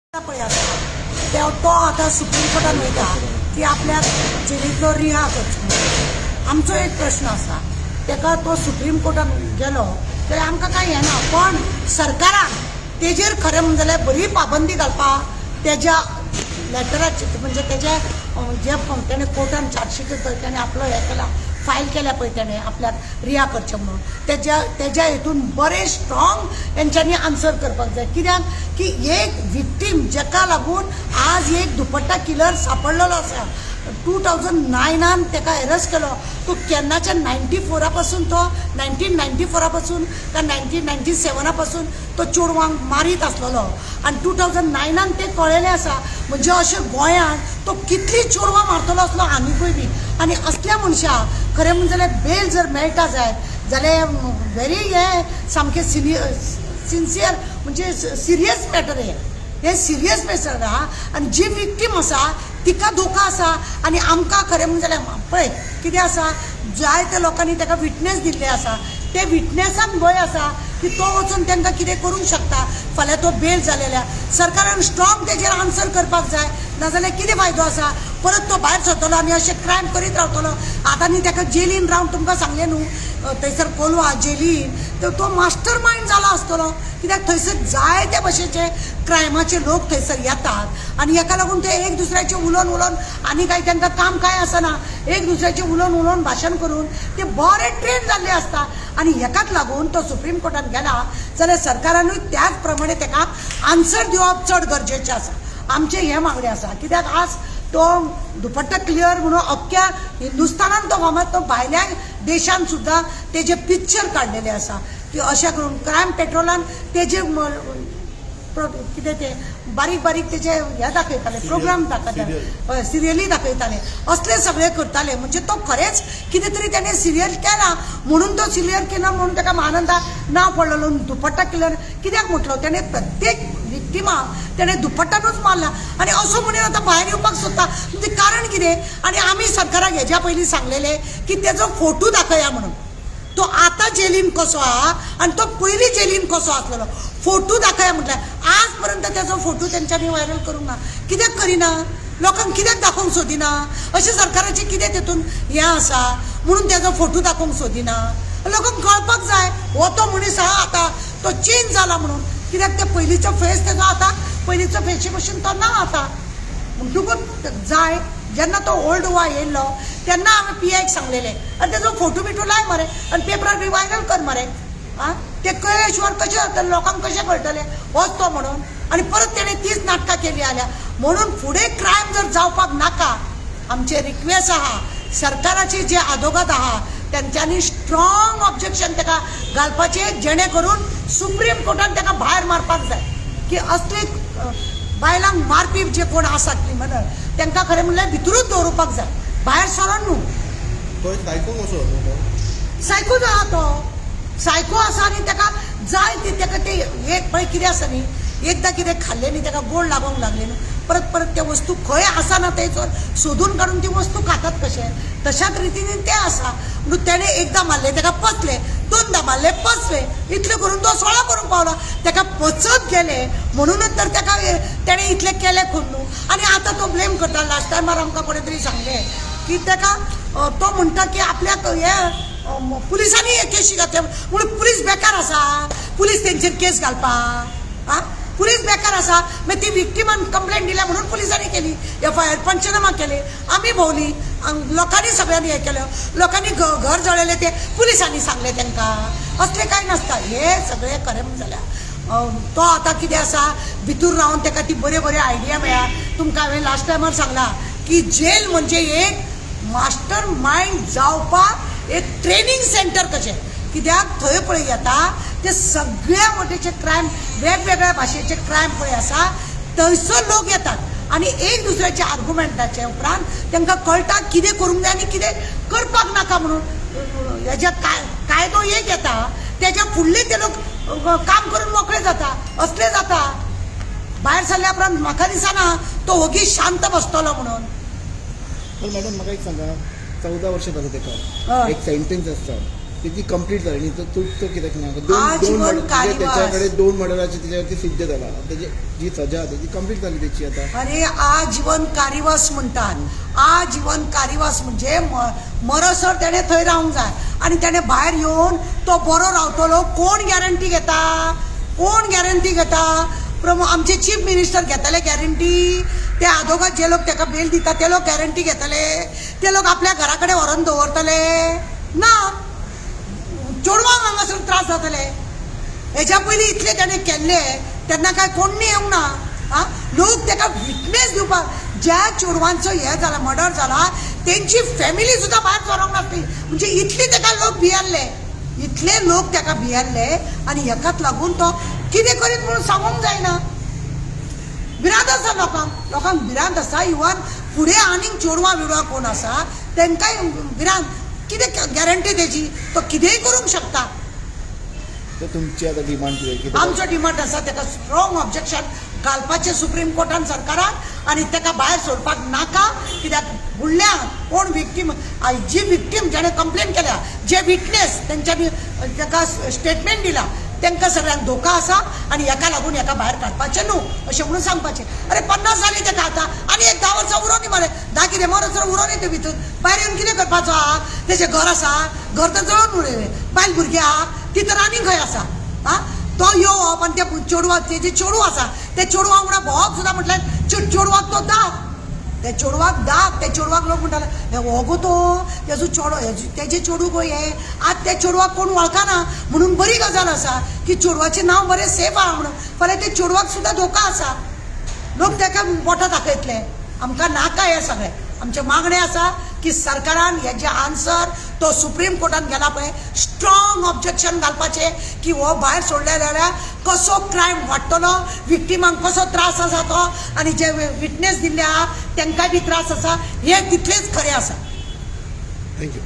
तो आता सुप्रीम कोर्टान वयता की आपल्याक जेलींतलो रिहा करचो। आमचो एक प्रश्न आसा, तेका तो सुप्रीम कोर्टान गेलो जाल्यार आमकां कांय हें ना, पण सरकारान तेजेर खरें म्हणलें जाल्यार बरी पाबंदी घालपाक तेज्या लेटराचे म्हणजे तेजे जे तेणें कोर्टान चार्जशीट तेणें आपलो हें केला फायल केल्या पळय तेणें आपल्याक रिहा करचें म्हणून तेज्या हितून बरें स्ट्रॉंग तेंच्यांनी आन्सर करपाक जाय। कित्याक की एक विक्टीम जेका लागून आज एक दुपट्टा किलर सापडलेलो आसा 2009 तेका अरेस्ट केलो, तो केन्नाच्या 94 पासून तो 1994 पासून का 1997 पासून तो चोडवांक मारीत आसलेलो आनी 2009 ते कळलेलें आसा। म्हणजे अशें गोंयांत तो कितली चोडवां मारतलो असलो आनीकूय बी, आनी असल्या मनशाक खरें म्हणजे जाल्यार बेल जर मेळटा जाल्यार व्हेरी हे सामकें सिन्सियर म्हणजे सिरियस मॅटर हे सिरियस मॅटर आहा। आनी जी विक्टीम आसा तिका धोका आसा आनी आमकां खरें म्हणजे जाल्यार पळय कितें आसा, जायत्या लोकांनी ताका विटनेस दिल्ले आसा, ते विटनेसाक भंय आसा की तो वचून तांकां कितें करूंक शकता, फाल्यां तो बेल जालेल्या सरकारान स्ट्रॉंग तेजेर आन्सर करपाक जाय, नाजाल्यार कितें फायदो आसा। परत तो भायर सरतलो आनी अशें क्रायम करीत रावतलो। आतांनी ताका जेलीन रावन तुमकां सांगलें न्हू थंयसर कोलवा जेलीन तो मास्टर मायंड जाला आसतलो, कित्याक थंयसर जायते भशेचे क्रायमाचे लोक थंयसर येतात आनी हेका लागून ते एक दुसऱ्याचे उलोवन आनी कांय तांकां काम कांय आसना, एक दुसऱ्याचे उलोवन भाशण करून ते बरे ट्रेन जाल्ले आसता। आनी हेकाच लागून तो सुप्रीम कोर्टान गेला जाल्यार सरकारानूय त्याच प्रमाणे ताका आन्सर दिवप चड गरजेचें आसा। आमचें हें मागणें आसा, कित्याक आज तो दुपट्टा क्लियर म्हणून अख्ख्या हिंदुस्थानान तो फामाद, तो भायल्या देशान सुद्दां तेजे पिक्चर काडलेले आसा की अशें करून क्रायम पेट्रोलान तेजे कितें ते बारीक तेजे हे दाखयताले, प्रोग्राम दाखयताले, सिरियली दाखयताले, असले सगळे करताले। म्हणजे तो खरेंच कितें तरी ताणें सिरियल केला म्हणून तो सिरियल केला म्हणून ताका महानंदाक नांव पडलेलो दुपट्टा किलर कित्याक म्हटलो, ताणें प्रत्येक विक्टिमाक ताणें दुपट्टानूच मारला आनी असो म्हणून आतां भायर येवपाक सोदता, म्हणजे कारण कितें। आनी आमी सरकाराक हेज्या पयलीं सांगलेले की तेजो फोटो दाखया म्हणून, तो आतां जेलीन कसो आहा आनी तो पयलीं जेलीन कसो आसलेलो, फोटो दाखया म्हटल्यार आज पर्यंत तेजो फोटो तेंच्यांनी व्हायरल करूंक ना। कित्याक करिना, लोकांक कित्याक दाखोवंक सोदिना, अशें सरकाराचें कितें तेतून हें आसा म्हणून तेजो फोटो दाखोवंक सोदिना। लोकांक कळपाक जाय हो तो मनीस आहा आतां तो चेंज जाला म्हणून, कित्याक ते पयलींचो फेस तेजो आतां पयलींचो फेशी भशेन तो ना आतां म्हणटकूच जाय। जेन्ना तो ओल्ड गोवा येयल्लो तेन्ना हांवें PIक सांगलेलें आनी तेजो फोटो बिटो लाय मरे आनी पेपरार रिवायरल कर मरे, आं ते कळ्ळे शिवाय कशें जातलें, लोकांक कशें कळटलें होच तो म्हणून। आनी परत तेणें तीच नाटकां केली जाल्यार म्हणून फुडें क्रायम जर जावपाक नाका, आमचे रिक्वेस्ट आहा सरकाराचे जे आदोगाद आहा तेंच्यांनी स्ट्रॉंग ऑब्जेक्शन ताका घालपाचें, जेणे करून सुप्रीम कोर्टान ताका भायर मारपाक जाय की असले बायलांक मारपी जे कोण आसा क्रिमिनल तांकां खरें म्हणल्यार भितरूच दवरपाक जाय, भायर सरोन न्हू। सायको आहा तो सायको आसा आनी ताका जाय ती ताका ते एक पळय कितें आसा न्ही, एकदां कितें खाल्लें न्ही ताका गोड लागोंक लागलें न्ही, परत ते वस्तू खंय आसा ना थंयसर सोदून काडून ती वस्तू खातात कशें, तशाच रितीन तें आसा म्हणून तेणें एकदां मारलें ताका पचलें, दोनदां मारलें पचलें, इतलें करून तो 16 करूंक पावला, ताका पचत गेले म्हणूनच तर ताका तेणें इतलें केलें खून न्हू। आनी आतां तो ब्लेम करता, लास्ट टायमार आमकां कोणें तरी सांगलें की ताका तो म्हणटा की आपल्याक हे पुलिसांनी हे केसी घातल्या म्हणून पुलीस बेकार आसा, पुलीस तेंचेर केस घालपाक, आं पुलीस बेकार आसा। मागीर ती विक्टिमान कंप्लेंट दिल्या म्हणून पुलिसांनी केली, FIR पंचनामा केले, आमी भोंवली, लोकांनी सगळ्यांनी हें केलें, लोकांनी घर जळयलें ते पुलिसांनी सांगलें तांकां, असलें कांय नासता। हे सगळें खरें जाल्यार तो आतां कितें आसा भितूर रावन ताका ती बरे आयडिया मेळ्ळा। तुमकां हांवें लास्ट टायमार सांगलां की जेल म्हणजे एक मास्टर मायंड जावपाक एक ट्रेनिंग सेंटर कशें, कित्याक थंय पळय येता ते सगळ्या मोठेचे क्रायम, वेगवेगळ्या भाशेचे क्रायम पळय आसा थंयसर लोक येतात आनी एक दुसऱ्याच्या आर्ग्युमेंटाचे उपरांत तांकां कळटा कितें करूंक जाय आनी कितें करपाक नाका म्हणून। हेजे कायदो एक येता तेज्या फुडले ते लोक काम करून मोकळे जाता, असले जाता। भायर सरल्या उपरांत म्हाका दिसना तो ओगीच शांत बसतलो म्हणून। मॅडम म्हाका एक सांगा, 14 वर्ष जाले ताका, एक सेंटेन्स आसता त्याची कंप्लीट जाली न्ही, तो कित्याक ना आजीवन कारावास. त्याच्याकडे 2 मर्डराची त्याच्यावरती सिद्ध जाला, त्याची जी सजा आसा ती कंप्लीट जाली त्याची आता. अरे आजीवन कारावास म्हणटात. आजीवन कारावास म्हणजे मरसर तेणे थंय रावंक जाय आनी तेणे भायर येवन तो बरो रावतलो. कोण गॅरंटी घेता? कोण गॅरंटी घेता? आमचे चीफ मिनिस्टर घेतले गॅरंटी? ते आदोगाद जे लोक ताका बेल दिता ते लोक गॅरंटी घेतले? ते लोक आपल्या घरा कडेन व्हरून दवरतले? ना. चेडवांक हांगासर त्रास जातले. हेच्या पयलीं इतले ताणें केल्ले तेन्ना काय कोण येवंक ना. लोक ताका विटनेस दिवपाक, ज्या चेडवांचो हे जाला मर्डर जाला तेंची फॅमिली सुद्दां भायर सरोंक नासली. म्हणजे इतले ताका लोक भियेल्ले, इतले लोक ताका भियेल्ले आनी हेकाच लागून तो कितें करीत म्हणून सांगूंक जायना. भिरांत आसा लोकांक भिरांत आसा. इवन फुडें आनीक चेडवां बिडवां कोण आसा तेंकाय भिरांत. कितें गॅरंटी तेजी? तो कितेंय करूंक शकता. तर तुमची आता डिमांड कितें? आमचो डिमांड आसा ताका स्ट्रॉंग ऑब्जेक्शन घालपाचें सुप्रीम कोर्टान सरकारान आनी ताका भायर सोडपाक नाका. कित्याक फुडल्यान कोण विक्टीम, जी विक्टीम जेणे कंप्लेन केल्या, जे विटनेस तेंच्यांनी ताका स्टेटमेंट दिला, तांकां सगळ्यांक धोका आसा आनी हेका लागून हेका भायर काडपाचें न्हू अशें म्हणून सांगपाचें. अरे 50 जालीं ताका आतां आनी एक 10 वर्सां उरो न्ही मरे. 10 कितें मरसर उरो न्ही ते भितर. भायर येवन कितें करपाचो आहा? तेजें घर आसा, घर तर जळोवन उडयलें. बायल भुरगीं आहा ती तर आनीक खंय आसा. तो येवप आनी त्या चेडवाक, तेजें चेडूं आसा ते चेडवा वांगडा भोंवप सुद्दां म्हटल्यार चेडवाक तो दाग. त्या चेडवाक दाग. त्या चेडवाक लोक म्हणटाले हो गो तो तेजो चेडो, तेजें चेडूं गो हे. आज त्या चेडवाक कोण वळखना म्हणून बरी गजाल आसा की चेडवाचें नांव बरें सेफ आहा म्हणून. फाल्यां त्या चेडवाक सुद्दां धोका आसा. लोक ताका बोटां दाखयतले. आमकां नाका हें सगळें. आमचे मागणें आसा की सरकारान हेजे आन्सर तो सुप्रीम कोर्टान गेला पळय स्ट्रॉंग ऑब्जेक्शन घालपाचें की हो भायर सोडले जाल्यार कसो क्रायम वाडटलो, विक्टिमांक कसो त्रास आसा तो, आनी जे विटनेस दिल्ले आहा तांकांय बी त्रास आसा. हे तितलेंच खरें आसा. थँक्यू.